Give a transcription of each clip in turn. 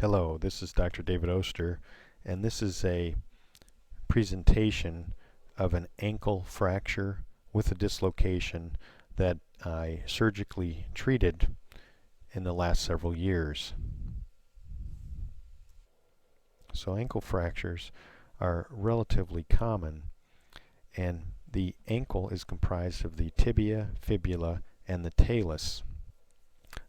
Hello, this is Dr. David Oster, and this is a presentation of an ankle fracture with a dislocation that I surgically treated in the last several years. So ankle fractures are relatively common, and the ankle is comprised of the tibia, fibula, and the talus.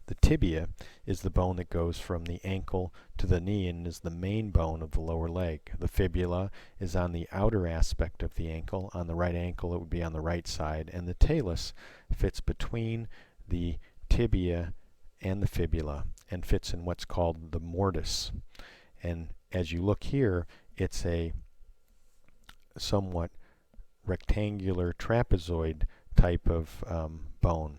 The tibia is the bone that goes from the ankle to the knee and is the main bone of the lower leg. The fibula is on the outer aspect of the ankle. On the right ankle it would be on the right side, and the talus fits between the tibia and the fibula and fits in what's called the mortise. And as you look here, it's a somewhat rectangular trapezoid type of bone.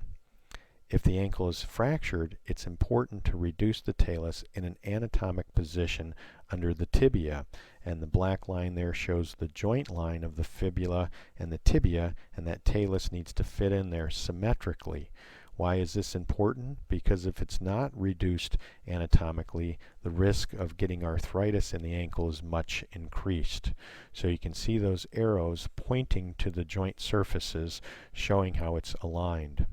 If the ankle is fractured, it's important to reduce the talus in an anatomic position under the tibia, and the black line there shows the joint line of the fibula and the tibia, and that talus needs to fit in there symmetrically. Why is this important? Because if it's not reduced anatomically, the risk of getting arthritis in the ankle is much increased. So you can see those arrows pointing to the joint surfaces, showing how it's aligned.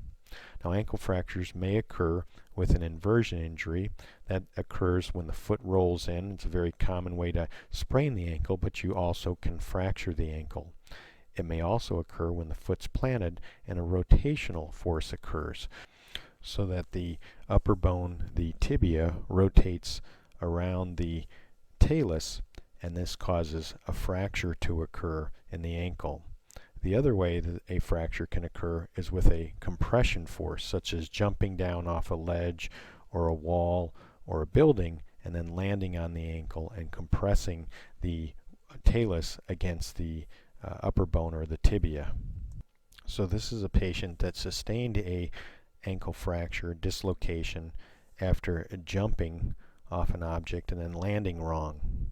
Now, ankle fractures may occur with an inversion injury. That occurs when the foot rolls in. It's a very common way to sprain the ankle, but you also can fracture the ankle. It may also occur when the foot's planted and a rotational force occurs, so that the upper bone, the tibia, rotates around the talus, and this causes a fracture to occur in the ankle. The other way that a fracture can occur is with a compression force, such as jumping down off a ledge or a wall or a building and then landing on the ankle and compressing the talus against the upper bone or the tibia. So this is a patient that sustained a ankle fracture dislocation after jumping off an object and then landing wrong.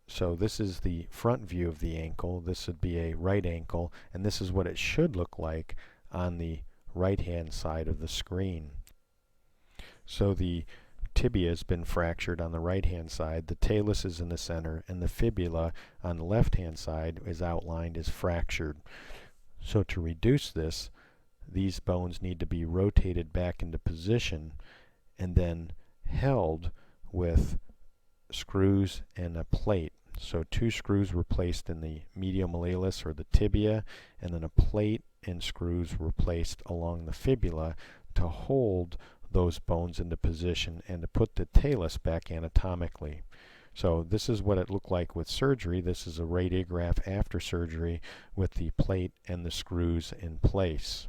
So this is the front view of the ankle. This would be a right ankle, and this is what it should look like on the right hand side of the screen. So the tibia has been fractured on the right hand side, the talus is in the center, and the fibula on the left hand side is outlined as fractured. So to reduce this, these bones need to be rotated back into position and then held with screws and a plate. So 2 screws were placed in the medial malleolus or the tibia, and then a plate and screws were placed along the fibula to hold those bones into position and to put the talus back anatomically. So this is what it looked like with surgery. This is a radiograph after surgery with the plate and the screws in place.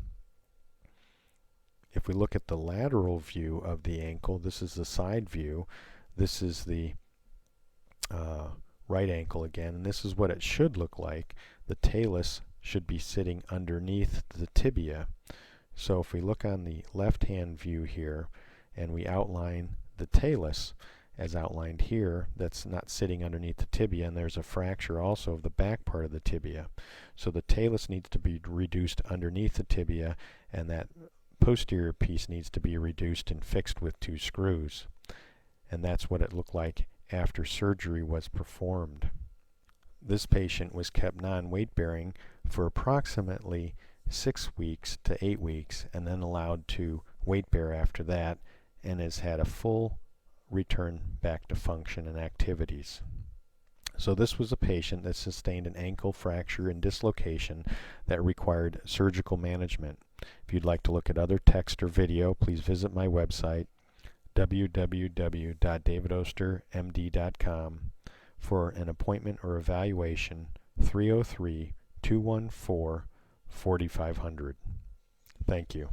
If we look at the lateral view of the ankle, this is the side view. This is the right ankle again, and this is what it should look like. The talus should be sitting underneath the tibia. So if we look on the left hand view here and we outline the talus as outlined here, that's not sitting underneath the tibia, and there's a fracture also of the back part of the tibia. So the talus needs to be reduced underneath the tibia, and that posterior piece needs to be reduced and fixed with 2 screws. And that's what it looked like after surgery was performed. This patient was kept non-weight bearing for approximately 6 weeks to 8 weeks and then allowed to weight bear after that, and has had a full return back to function and activities. So this was a patient that sustained an ankle fracture and dislocation that required surgical management. If you'd like to look at other text or video, please visit my website www.davidostermd.com. For an appointment or evaluation, 303-214-4500. Thank you.